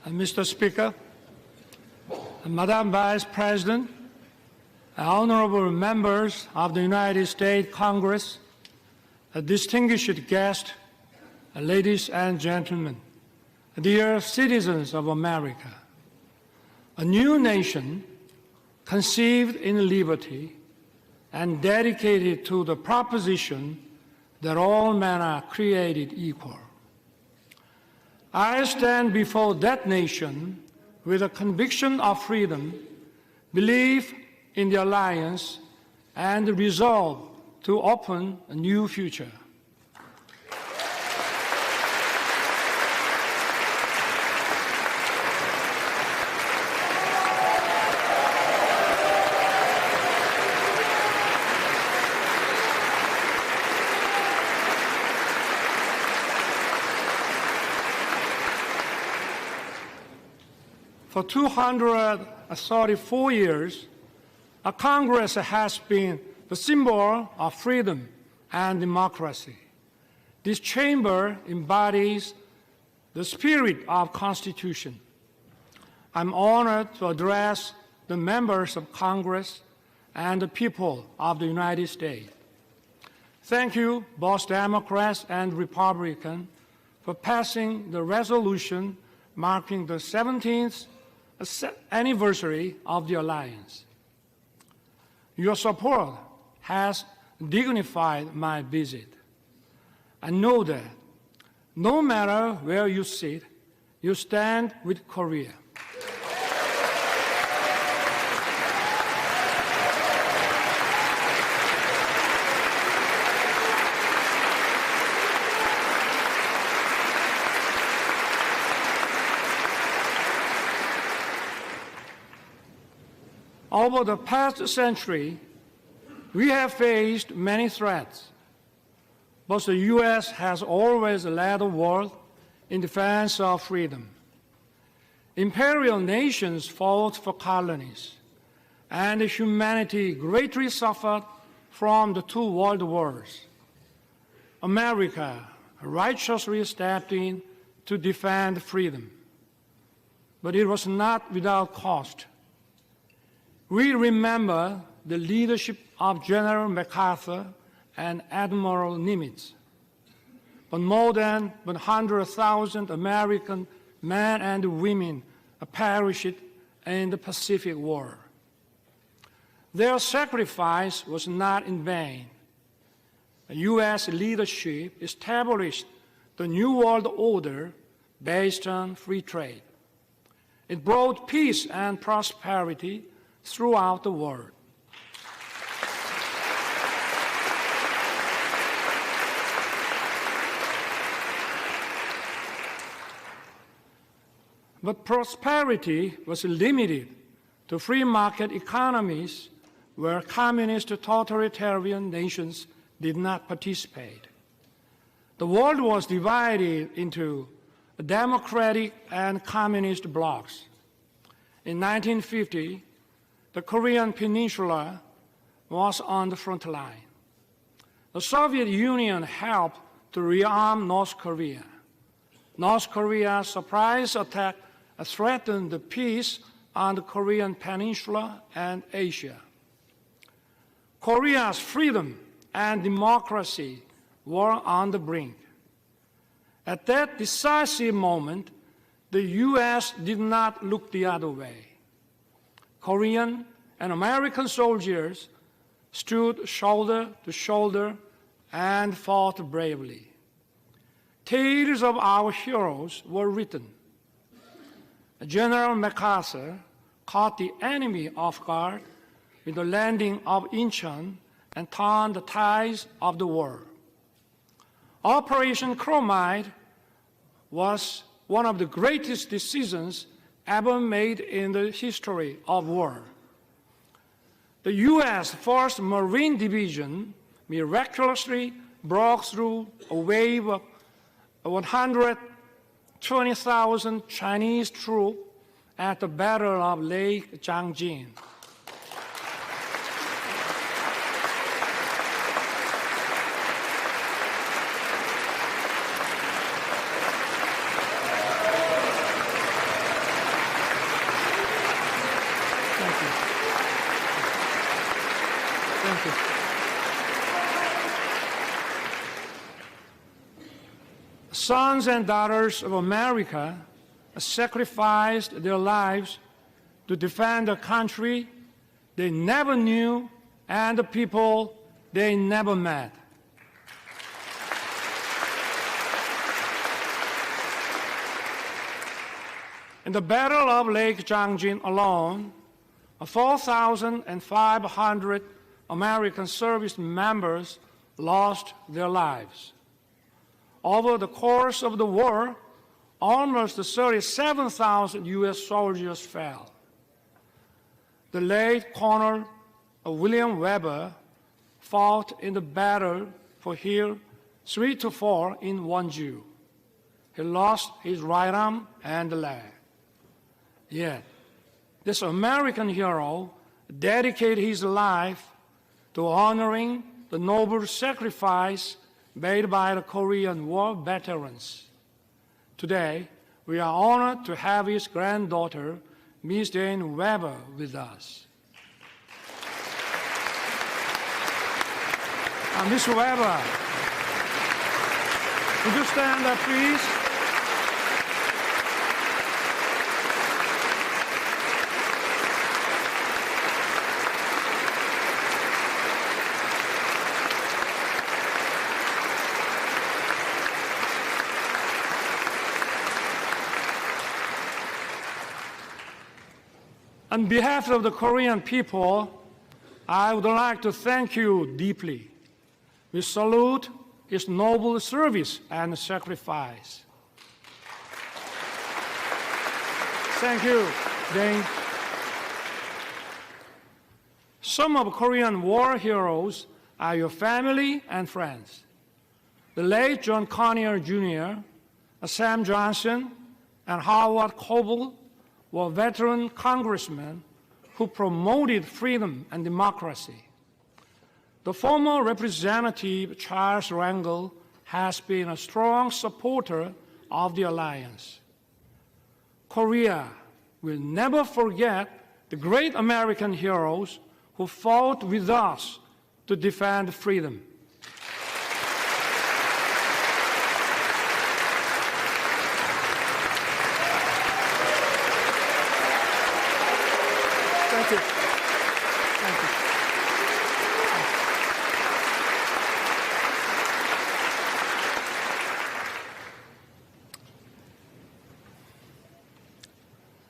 Mr. Speaker, Madam Vice President, honorable members of the United States Congress, distinguished guests, ladies and gentlemen, dear citizens of America, a new nation conceived in liberty and dedicated to the proposition that all men are created equal. I stand before that nation with a conviction of freedom, belief in the alliance, and the resolve to open a new future. For 234 years, a Congress has been the symbol of freedom and democracy. This chamber embodies the spirit of Constitution. I'm honored to address the members of Congress and the people of the United States. Thank you, both Democrats and Republicans, for passing the resolution marking the 17th anniversary of the alliance. Your support has dignified my visit. I know that no matter where you sit, you stand with Korea. Over the past century, we have faced many threats, but the U.S. has always led the world in defense of freedom. Imperial nations fought for colonies, and humanity greatly suffered from the two world wars. America righteously stepped in to defend freedom, but it was not without cost. We remember the leadership of General MacArthur and Admiral Nimitz, but more than 100,000 American men and women perished in the Pacific War. Their sacrifice was not in vain. The U.S. leadership established the New World Order based on free trade. It brought peace and prosperity throughout the world. But prosperity was limited to free market economies where communist totalitarian nations did not participate. The world was divided into democratic and communist blocs. In 1950, the Korean Peninsula was on the front line. The Soviet Union helped to rearm North Korea. North Korea's surprise attack threatened the peace on the Korean Peninsula and Asia. Korea's freedom and democracy were on the brink. At that decisive moment, the U.S. did not look the other way. Korean and American soldiers stood shoulder to shoulder and fought bravely. Tales of our heroes were written. General MacArthur caught the enemy off guard with the landing of Incheon and turned the tides of the war. Operation Chromite was one of the greatest decisions ever made in the history of war. The U.S. 1st Marine Division miraculously broke through a wave of 120,000 Chinese troops at the Battle of Lake Changjin. The sons and daughters of America sacrificed their lives to defend a country they never knew and the people they never met. In the Battle of Lake Changjin alone, 4,500 American service members lost their lives. Over the course of the war, almost 37,000 U.S. soldiers fell. The late Colonel William Weber fought in the battle for Hill 3 to 4 in Wonju. He lost his right arm and leg. Yet, this American hero dedicated his life to honoring the noble sacrifice made by the Korean War veterans. Today, we are honored to have his granddaughter, Ms. Jane Weber, with us. Ms. Weber, would you stand up, please? On behalf of the Korean people, I would like to thank you deeply. We salute his noble service and sacrifice. Thank you, Jane. Some of Korean war heroes are your family and friends. The late John Conyers Jr., Sam Johnson, and Howard Coble were veteran congressmen who promoted freedom and democracy. The former Representative Charles Rangel has been a strong supporter of the alliance. Korea will never forget the great American heroes who fought with us to defend freedom. Thank you. Thank you.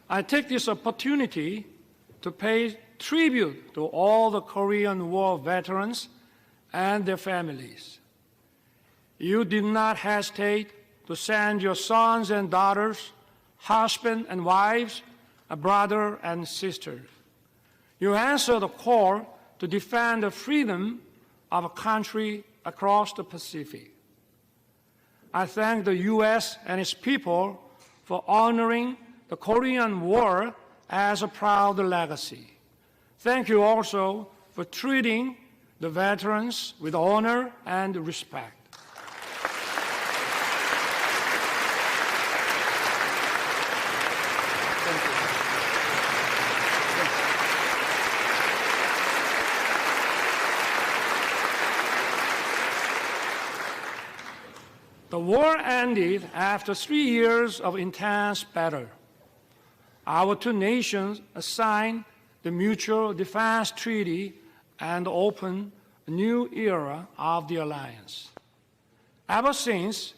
I take this opportunity to pay tribute to all the Korean War veterans and their families. You did not hesitate to send your sons and daughters, husbands and wives, a brother and sisters. You answered the call to defend the freedom of a country across the Pacific. I thank the U.S. and its people for honoring the Korean War as a proud legacy. Thank you also for treating the veterans with honor and respect. The war ended after 3 years of intense battle. Our two nations signed the Mutual Defense Treaty and opened a new era of the alliance. Ever since,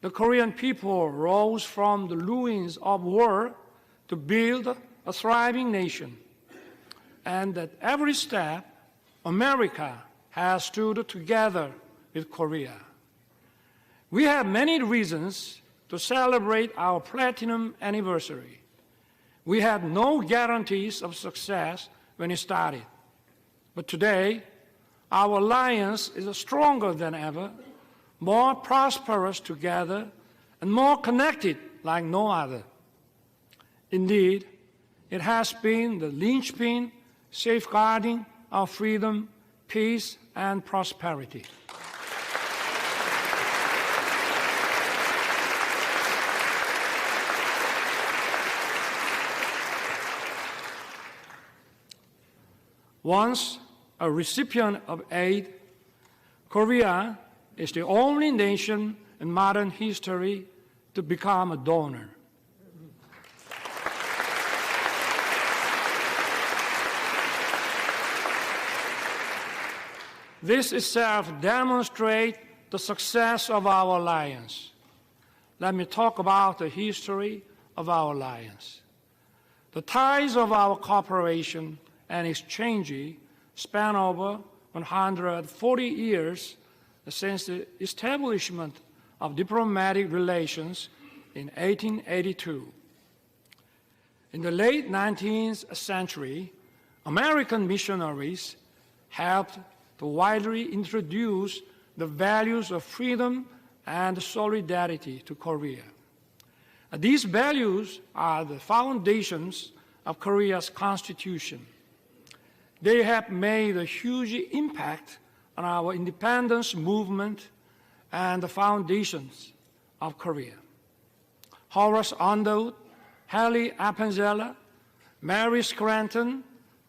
the Korean people rose from the ruins of war to build a thriving nation. And at every step, America has stood together with Korea. We have many reasons to celebrate our platinum anniversary. We had no guarantees of success when it started. But today, our alliance is stronger than ever, more prosperous together, and more connected like no other. Indeed, it has been the linchpin safeguarding our freedom, peace, and prosperity. Once a recipient of aid, Korea is the only nation in modern history to become a donor. This itself demonstrates the success of our alliance. Let me talk about the history of our alliance. The ties of our cooperation and exchange span over 140 years since the establishment of diplomatic relations in 1882. In the late 19th century, American missionaries helped to widely introduce the values of freedom and solidarity to Korea. These values are the foundations of Korea's constitution. They have made a huge impact on our independence movement and the foundations of Korea. Horace Underwood, Hallie Appenzeller, Mary Scranton,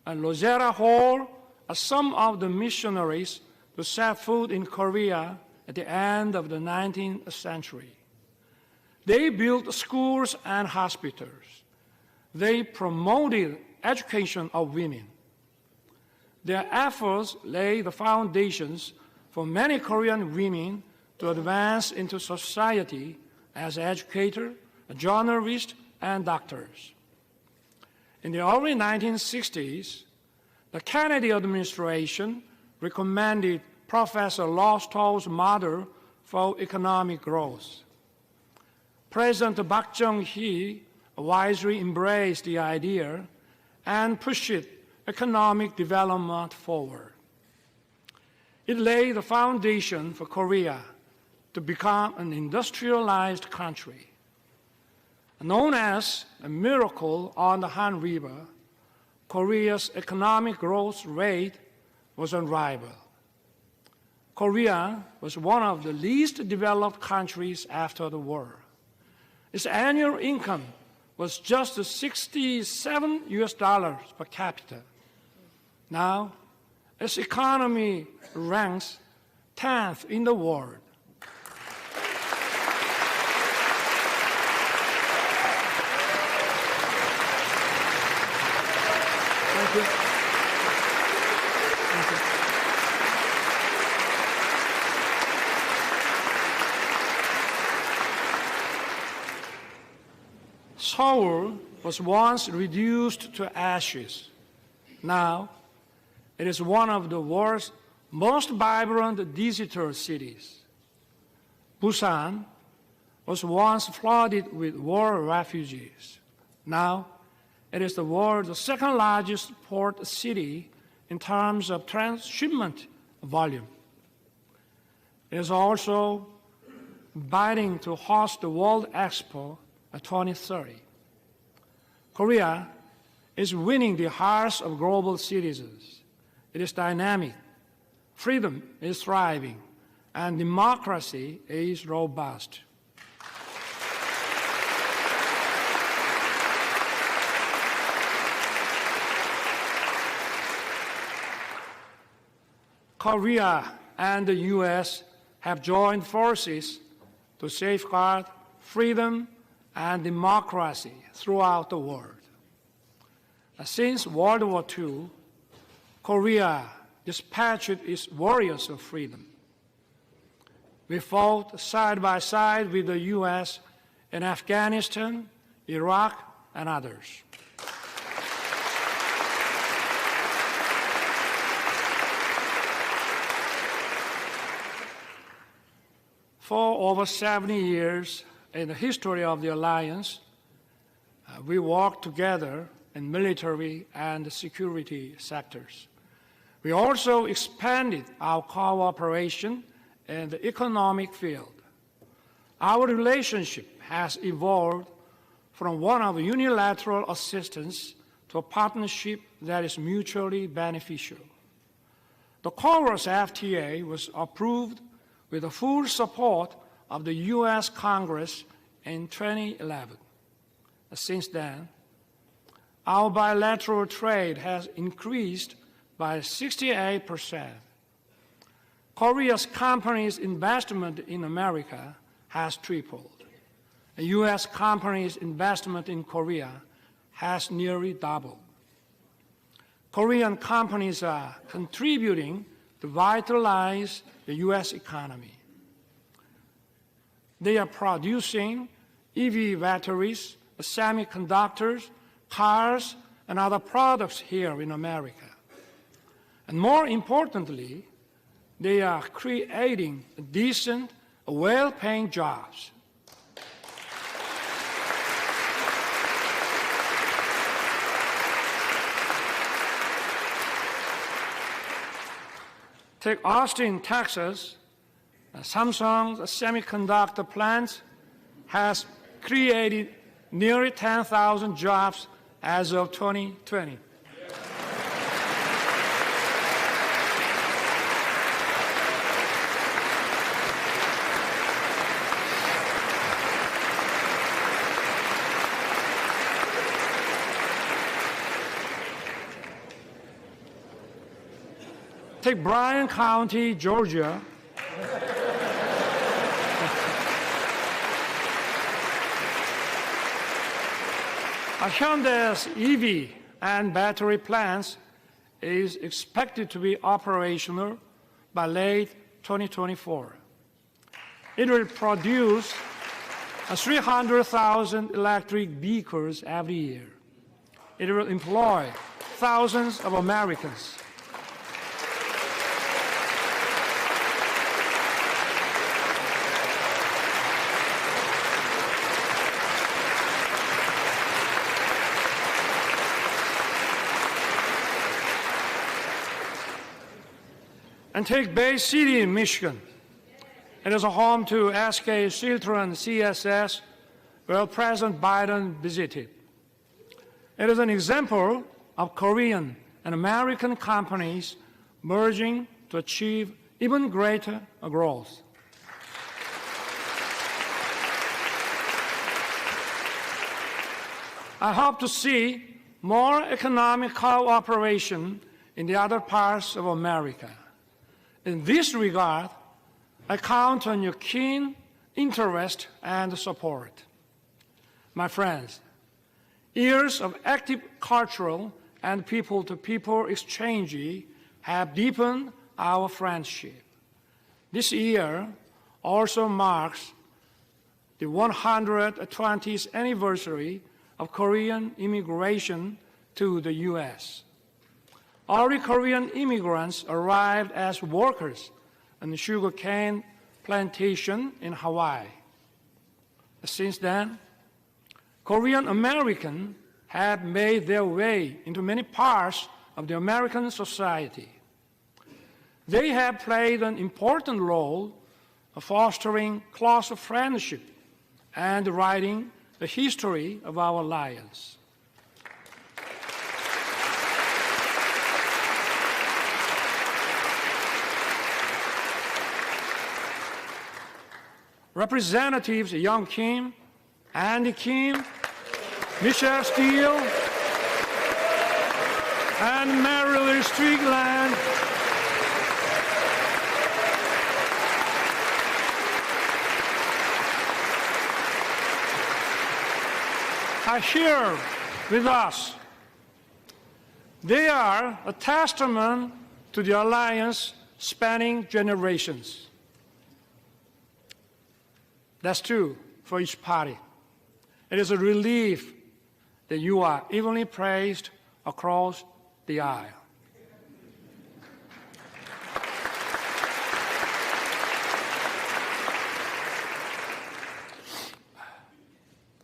and Rosetta Hall are some of the missionaries who set foot in Korea at the end of the 19th century. They built schools and hospitals. They promoted education of women. Their efforts laid the foundations for many Korean women to advance into society as educators, journalists, and doctors. In the early 1960s, the Kennedy administration recommended Professor Lostow's model for economic growth. President Park Chung-hee wisely embraced the idea and pushed economic development forward. It laid the foundation for Korea to become an industrialized country. Known as a miracle on the Han River, Korea's economic growth rate was unrivaled. Korea was one of the least developed countries after the war. Its annual income was just $67 per capita. Now, its economy ranks 10th in the world. Thank you. Thank you. Seoul was once reduced to ashes. Now, it is one of the world's most vibrant digital cities. Busan was once flooded with war refugees. Now, it is the world's second largest port city in terms of transshipment volume. It is also bidding to host the World Expo 2030. Korea is winning the hearts of global citizens. It is dynamic, freedom is thriving, and democracy is robust. Korea and the U.S. have joined forces to safeguard freedom and democracy throughout the world. Since World War II, Korea dispatched its warriors of freedom. We fought side by side with the U.S. in Afghanistan, Iraq, and others. For over 70 years in the history of the alliance, we worked together in military and security sectors. We also expanded our cooperation in the economic field. Our relationship has evolved from one of unilateral assistance to a partnership that is mutually beneficial. The CORUS FTA was approved with the full support of the U.S. Congress in 2011. Since then, our bilateral trade has increased by 68%. Korea's companies' investment in America has tripled. And U.S. companies' investment in Korea has nearly doubled. Korean companies are contributing to vitalize the U.S. economy. They are producing EV batteries, semiconductors, cars, and other products here in America. And more importantly, they are creating decent, well-paying jobs. Take Austin, Texas. Samsung's semiconductor plant has created nearly 10,000 jobs as of 2020. Take Bryan County, Georgia. Hyundai's EV and battery plants is expected to be operational by late 2024. It will produce 300,000 electric vehicles every year. It will employ thousands of Americans. And take Bay City in Michigan. It is a home to SK Siltron CSS, where President Biden visited. It is an example of Korean and American companies merging to achieve even greater growth. I hope to see more economic cooperation in the other parts of America. In this regard, I count on your keen interest and support. My friends, years of active cultural and people-to-people exchange have deepened our friendship. This year also marks the 120th anniversary of Korean immigration to the U.S. Early Korean immigrants arrived as workers on the sugarcane plantation in Hawaii. Since then, Korean Americans have made their way into many parts of the American society. They have played an important role of fostering close friendship and writing the history of our alliance. Representatives Young Kim, Andy Kim, Michelle Steele, and Mary Strickland are here with us. They are a testament to the alliance spanning generations. That's true for each party. It is a relief that you are evenly praised across the aisle.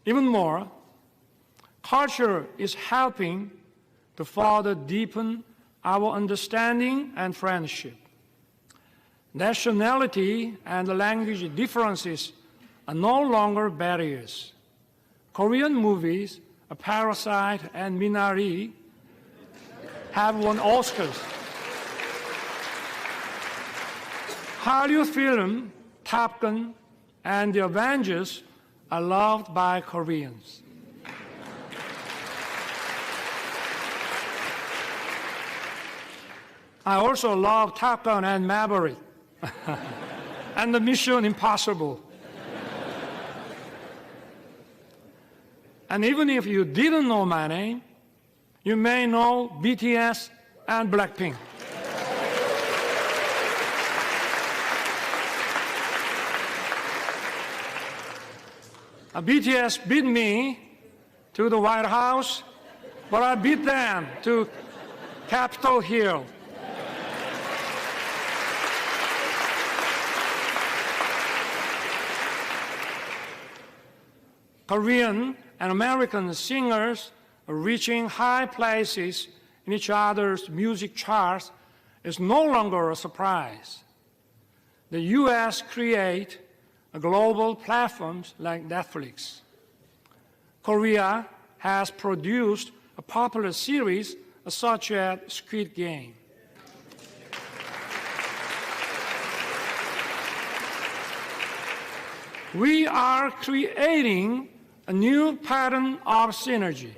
Even more, culture is helping to further deepen our understanding and friendship. Nationality and language differences are no longer barriers. Korean movies, Parasite and Minari, have won Oscars. Hallyu film, Top Gun, and The Avengers are loved by Koreans. I also love Top Gun and Maverick and the Mission Impossible. And even if you didn't know my name, you may know BTS and Blackpink. BTS beat me to the White House, but I beat them to Capitol Hill. Korean and American singers are reaching high places in each other's music charts is no longer a surprise. The US create global platforms like Netflix. Korea has produced a popular series such as Squid Game. We are creating a new pattern of synergy.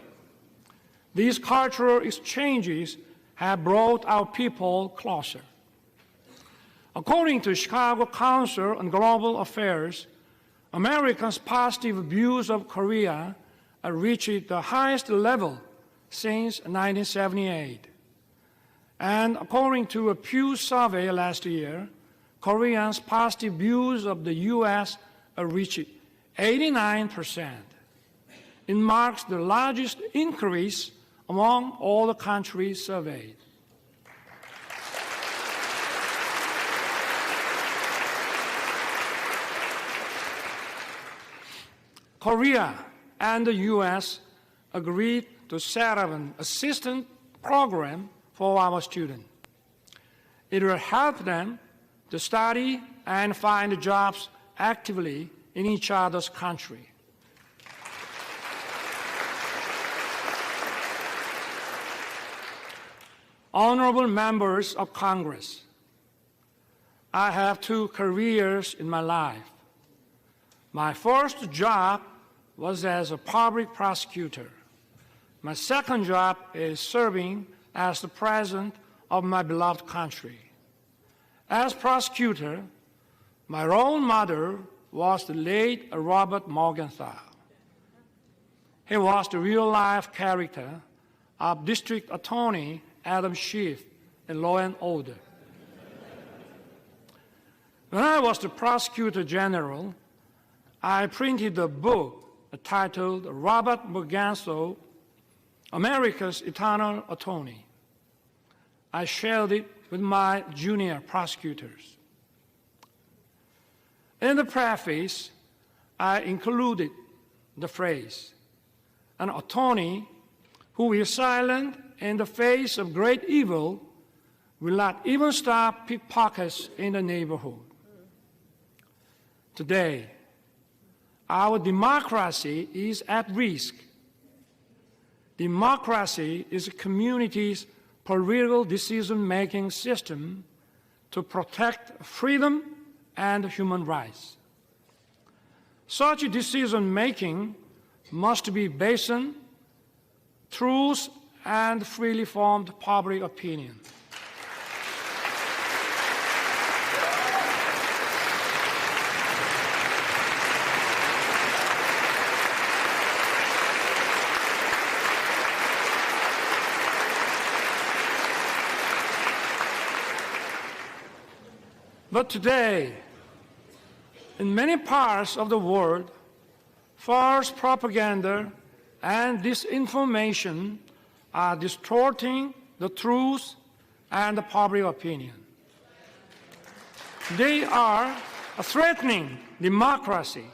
These cultural exchanges have brought our people closer. According to Chicago Council on Global Affairs, Americans' positive views of Korea have reached the highest level since 1978. And according to a Pew survey last year, Koreans' positive views of the U.S. have reached 89%. It marks the largest increase among all the countries surveyed. Korea and the U.S. agreed to set up an assistance program for our students. It will help them to study and find jobs actively in each other's country. Honorable members of Congress, I have two careers in my life. My first job was as a public prosecutor. My second job is serving as the president of my beloved country. As prosecutor, my role model was the late Robert Morgenthau. He was the real-life character of District Attorney Adam Schiff in Law and Order. When I was the Prosecutor General, I printed a book titled Robert Morgenthau, America's Eternal Attorney. I shared it with my junior prosecutors. In the preface, I included the phrase, an attorney who is silent in the face of great evil will not even stop pickpockets in the neighborhood. Today, our democracy is at risk. Democracy is a community's political decision-making system to protect freedom and human rights. Such decision-making must be based on truth and freely formed public opinion. But today, in many parts of the world, false propaganda and disinformation are distorting the truth and the public opinion. They are threatening democracy.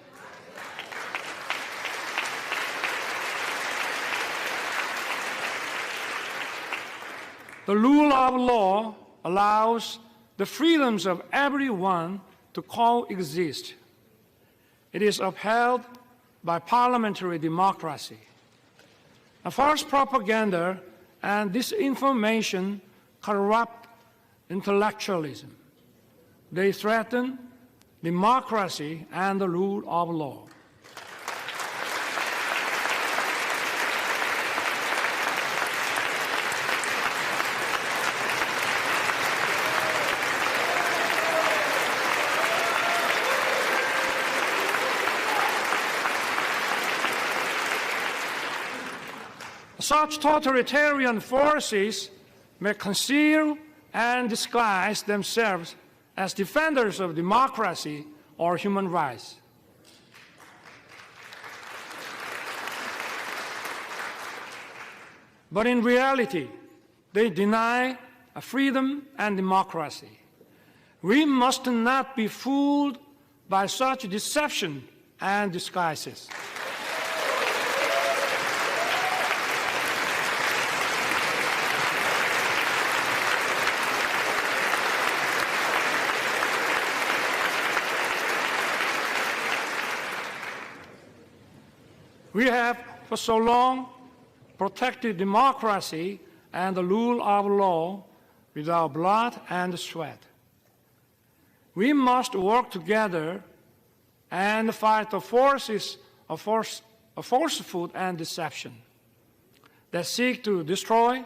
The rule of law allows the freedoms of everyone to coexist. It is upheld by parliamentary democracy. False propaganda and disinformation corrupt intellectualism. They threaten democracy and the rule of law. Such totalitarian forces may conceal and disguise themselves as defenders of democracy or human rights. But in reality, they deny freedom and democracy. We must not be fooled by such deception and disguises. We have for so long protected democracy and the rule of law with our blood and sweat. We must work together and fight the forces of falsehood and deception that seek to destroy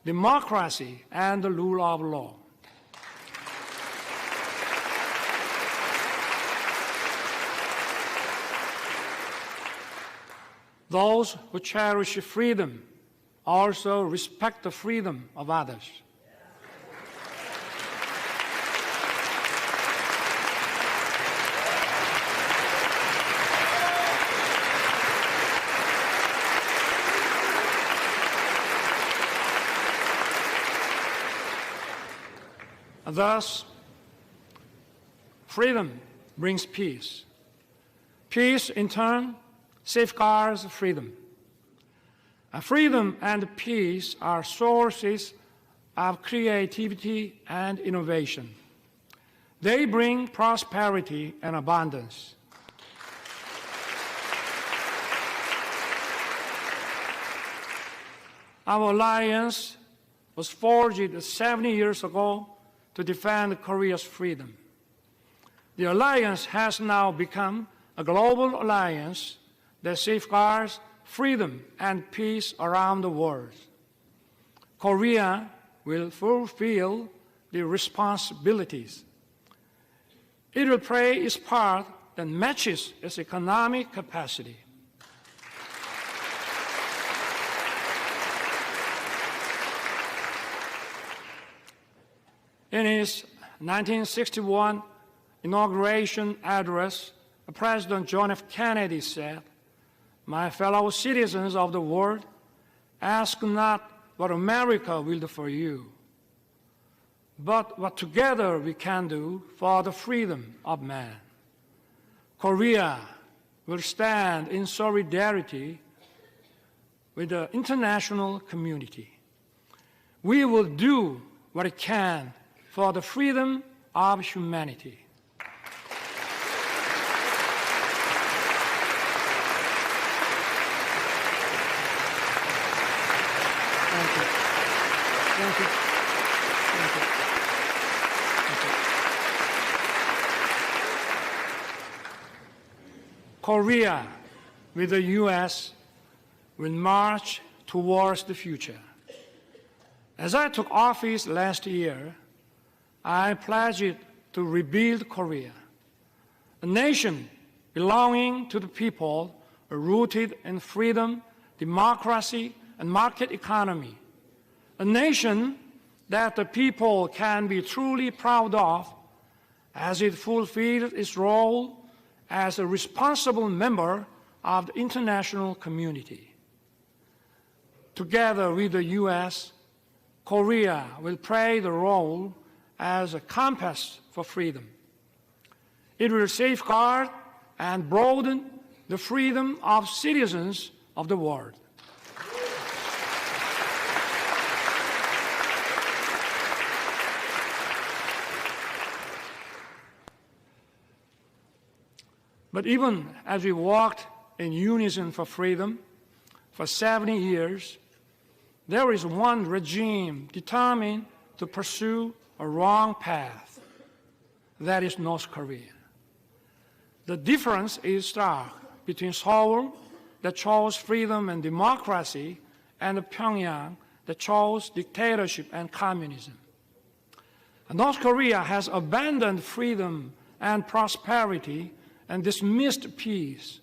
democracy and the rule of law. Those who cherish freedom also respect the freedom of others. Thus, freedom brings peace. Peace, in turn, safeguards freedom. Freedom and peace are sources of creativity and innovation. They bring prosperity and abundance. Our alliance was forged 70 years ago to defend Korea's freedom. The alliance has now become a global alliance that safeguards freedom and peace around the world. Korea will fulfill the responsibilities. It will play its part that matches its economic capacity. In his 1961 inauguration address, President John F. Kennedy said, "My fellow citizens of the world, ask not what America will do for you, but what together we can do for the freedom of man. Korea will stand in solidarity with the international community. We will do what it can for the freedom of humanity." Thank you. Thank you. Thank you. Thank you. Korea, with the U.S., will march towards the future. As I took office last year, I pledged to rebuild Korea, a nation belonging to the people, rooted in freedom, democracy, and market economy, a nation that the people can be truly proud of as it fulfills its role as a responsible member of the international community. Together with the U.S., Korea will play the role as a compass for freedom. It will safeguard and broaden the freedom of citizens of the world. But even as we walked in unison for freedom for 70 years, there is one regime determined to pursue a wrong path. That is North Korea. The difference is stark between Seoul, that chose freedom and democracy, and Pyongyang, that chose dictatorship and communism. North Korea has abandoned freedom and prosperity and dismissed peace.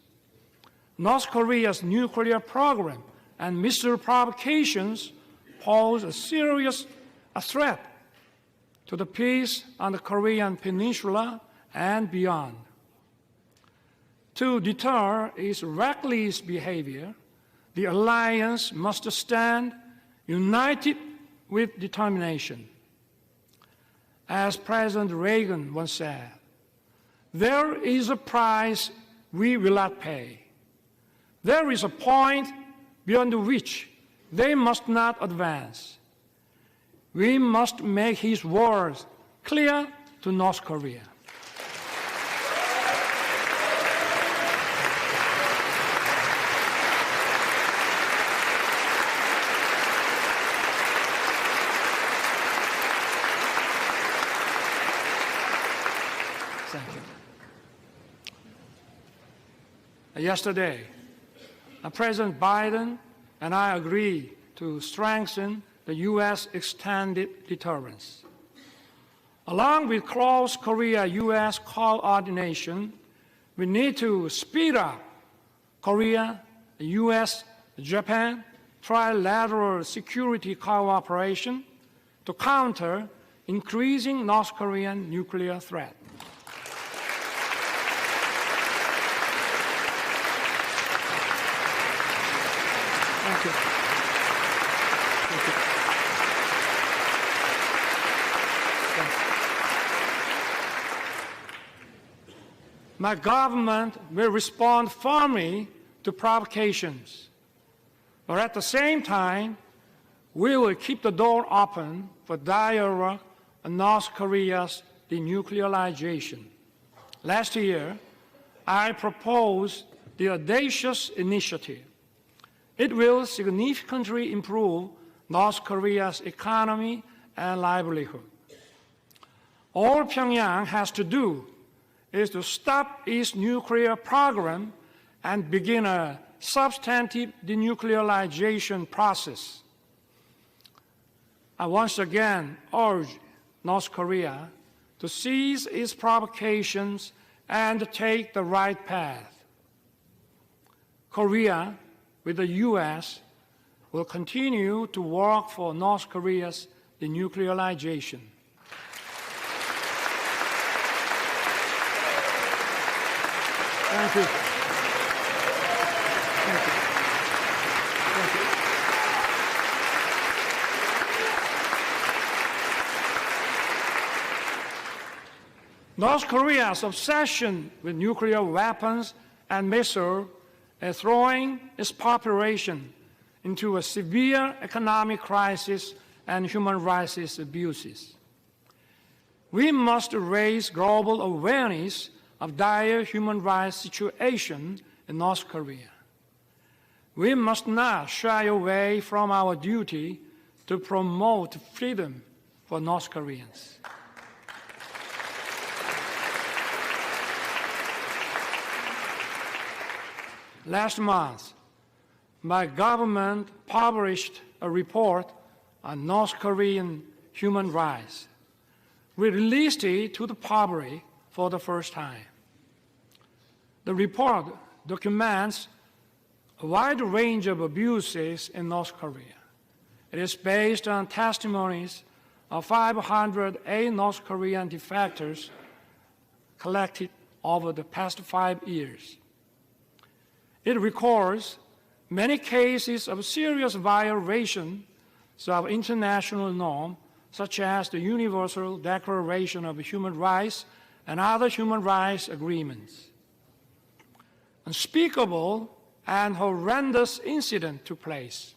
North Korea's nuclear program and missile provocations pose a serious threat to the peace on the Korean Peninsula and beyond. To deter its reckless behavior, the alliance must stand united with determination. As President Reagan once said, "There is a price we will not pay. There is a point beyond which they must not advance." We must make his words clear to North Korea. Thank you. Yesterday, President Biden and I agreed to strengthen the U.S. extended deterrence. Along with close Korea-U.S. coordination, we need to speed up Korea, U.S., Japan trilateral security cooperation to counter increasing North Korean nuclear threat. Thank you. My government will respond firmly to provocations, but at the same time, we will keep the door open for dialogue on North Korea's denuclearization. Last year, I proposed the audacious initiative. It will significantly improve North Korea's economy and livelihood. All Pyongyang has to do is to stop its nuclear program and begin a substantive denuclearization process. I once again urge North Korea to cease its provocations and take the right path. Korea, with the U.S., will continue to work for North Korea's denuclearization. Thank you. Thank you. Thank you. North Korea's obsession with nuclear weapons and missiles is throwing its population into a severe economic crisis and human rights abuses. We must raise global awareness of dire human rights situation in North Korea. We must not shy away from our duty to promote freedom for North Koreans. Last month, my government published a report on North Korean human rights. We released it to the public for the first time. The report documents a wide range of abuses in North Korea. It is based on testimonies of 508 North Korean defectors collected over the past 5 years. It records many cases of serious violations of international norms, such as the Universal Declaration of Human Rights and other human rights agreements. Unspeakable and horrendous incidents took place.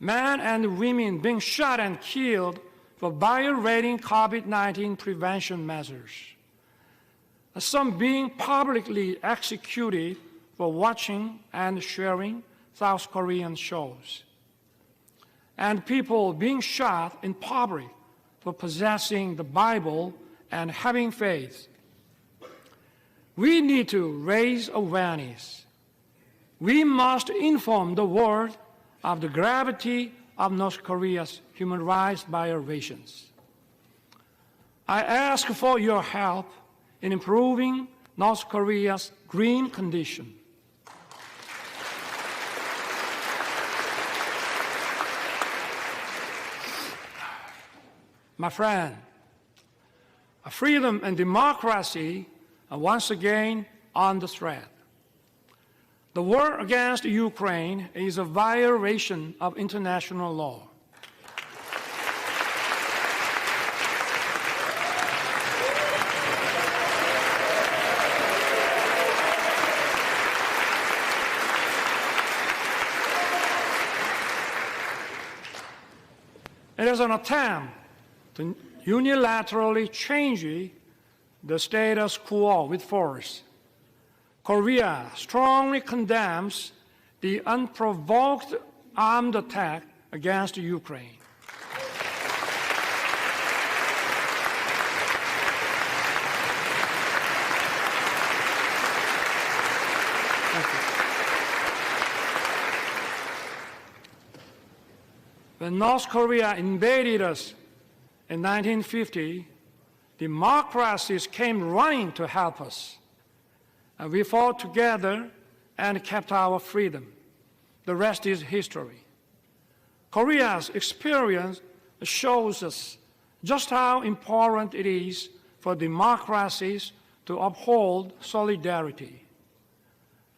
Men and women being shot and killed for violating COVID-19 prevention measures. Some being publicly executed for watching and sharing South Korean shows. And people being shot in public for possessing the Bible and having faith. We need to raise awareness. We must inform the world of the gravity of North Korea's human rights violations. I ask for your help in improving North Korea's green condition. My friend, freedom and democracy are once again under threat. The war against Ukraine is a violation of international law. It is an attempt to unilaterally change the status quo with force. Korea strongly condemns the unprovoked armed attack against Ukraine. When North Korea invaded us in 1950, democracies came running to help us. And we fought together and kept our freedom. The rest is history. Korea's experience shows us just how important it is for democracies to uphold solidarity.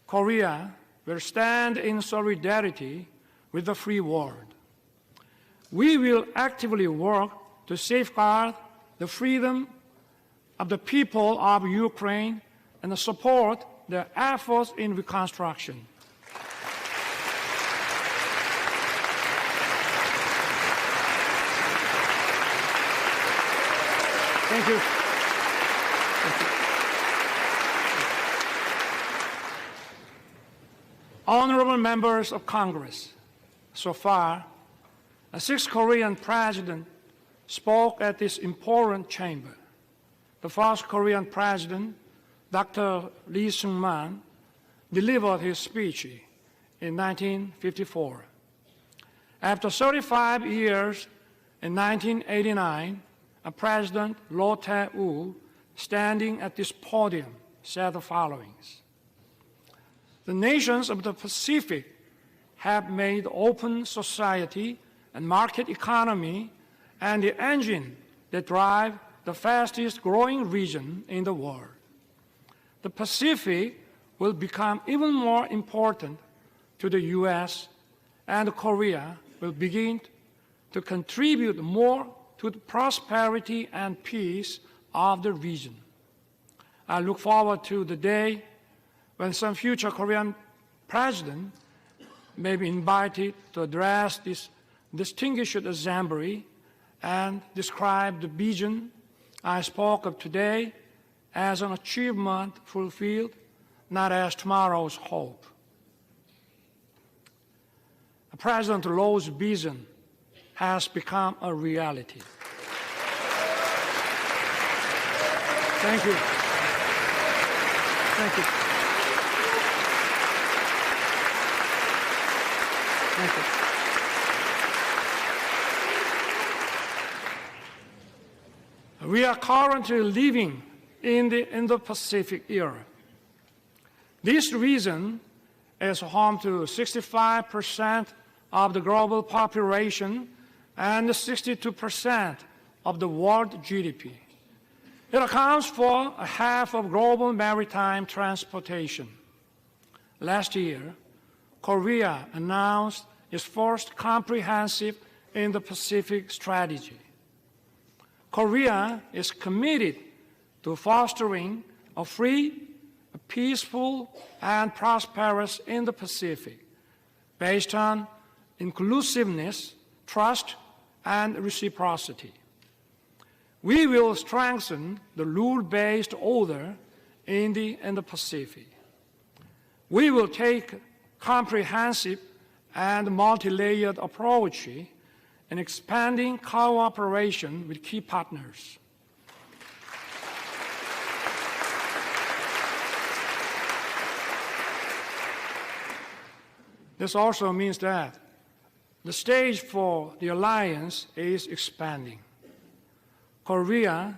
Korea will stand in solidarity with the free world. We will actively work to safeguard the freedom of the people of Ukraine and support their efforts in reconstruction. Thank you. Honorable members of Congress, so far, 6 Korean presidents spoke at this important chamber. The first Korean president, Dr. Lee Sung-man, delivered his speech in 1954. After 35 years, in 1989, President Roh Tae-woo, standing at this podium, said the following: "The nations of the Pacific have made open society and market economy and the engine that drive the fastest growing region in the world. The Pacific will become even more important to the U.S., and Korea will begin to contribute more to the prosperity and peace of the region." I look forward to the day when some future Korean president may be invited to address this distinguished assembly and describe the vision I spoke of today as an achievement fulfilled, not as tomorrow's hope. President Roh's vision has become a reality. Thank you. Thank you. Thank you. We are currently living in the Indo-Pacific era. This region is home to 65% of the global population and 62% of the world GDP. It accounts for half of global maritime transportation. Last year, Korea announced its first comprehensive Indo-Pacific strategy. Korea is committed to fostering a free, a peaceful, and prosperous Indo-Pacific based on inclusiveness, trust, and reciprocity. We will strengthen the rule-based order in the Indo-Pacific. We will take a comprehensive and multi-layered approach in expanding cooperation with key partners. This also means that the stage for the alliance is expanding. Korea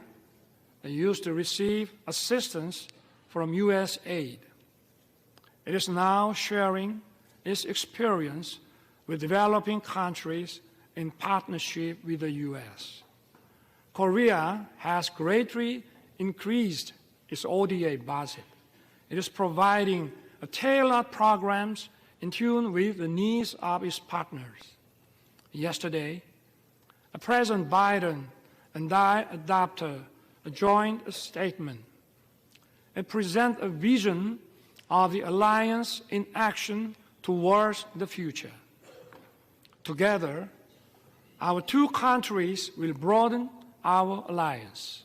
used to receive assistance from U.S. aid. It is now sharing its experience with developing countries in partnership with the U.S. Korea has greatly increased its ODA budget. It is providing tailored programs in tune with the needs of its partners. Yesterday, President Biden and I adopted a joint statement. It presents a vision of the alliance in action towards the future. Together, our two countries will broaden our alliance.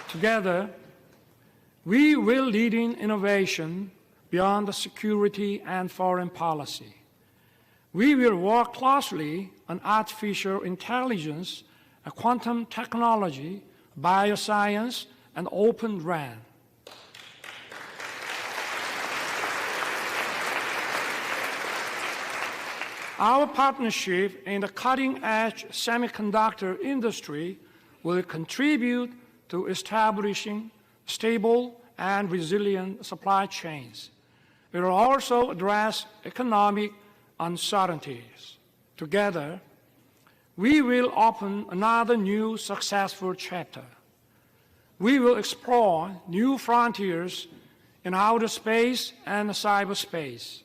Together, we will lead in innovation beyond the security and foreign policy. We will work closely on artificial intelligence, quantum technology, bioscience, and Open RAN. Our partnership in the cutting-edge semiconductor industry will contribute to establishing stable and resilient supply chains. It will also address economic uncertainties. Together, we will open another new successful chapter. We will explore new frontiers in outer space and cyberspace.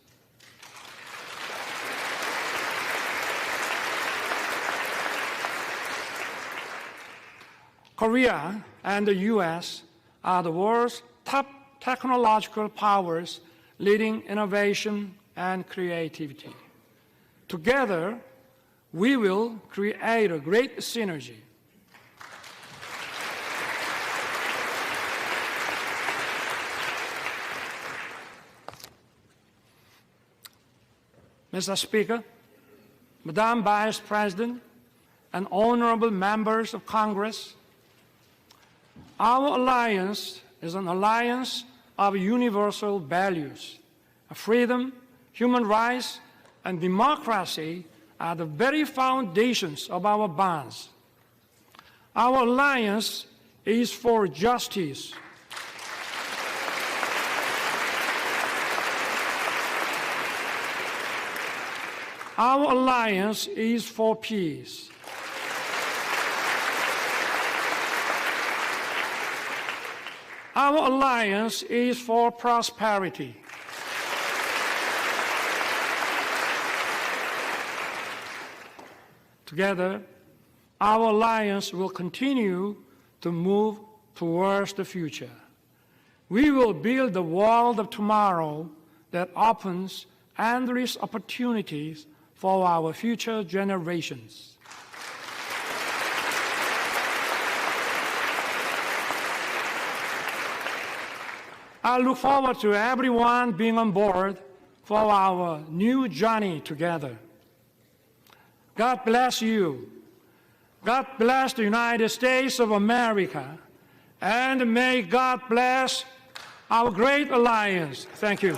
Korea and the U.S. are the world's top technological powers leading innovation and creativity. Together, we will create a great synergy. Mr. Speaker, Madam Vice President, and honorable members of Congress, our alliance is an alliance of universal values. Freedom, human rights, and democracy are the very foundations of our bonds. Our alliance is for justice. Our alliance is for peace. Our alliance is for prosperity. Together, our alliance will continue to move towards the future. We will build the world of tomorrow that opens endless opportunities for our future generations. I look forward to everyone being on board for our new journey together. God bless you. God bless the United States of America. And may God bless our great alliance. Thank you.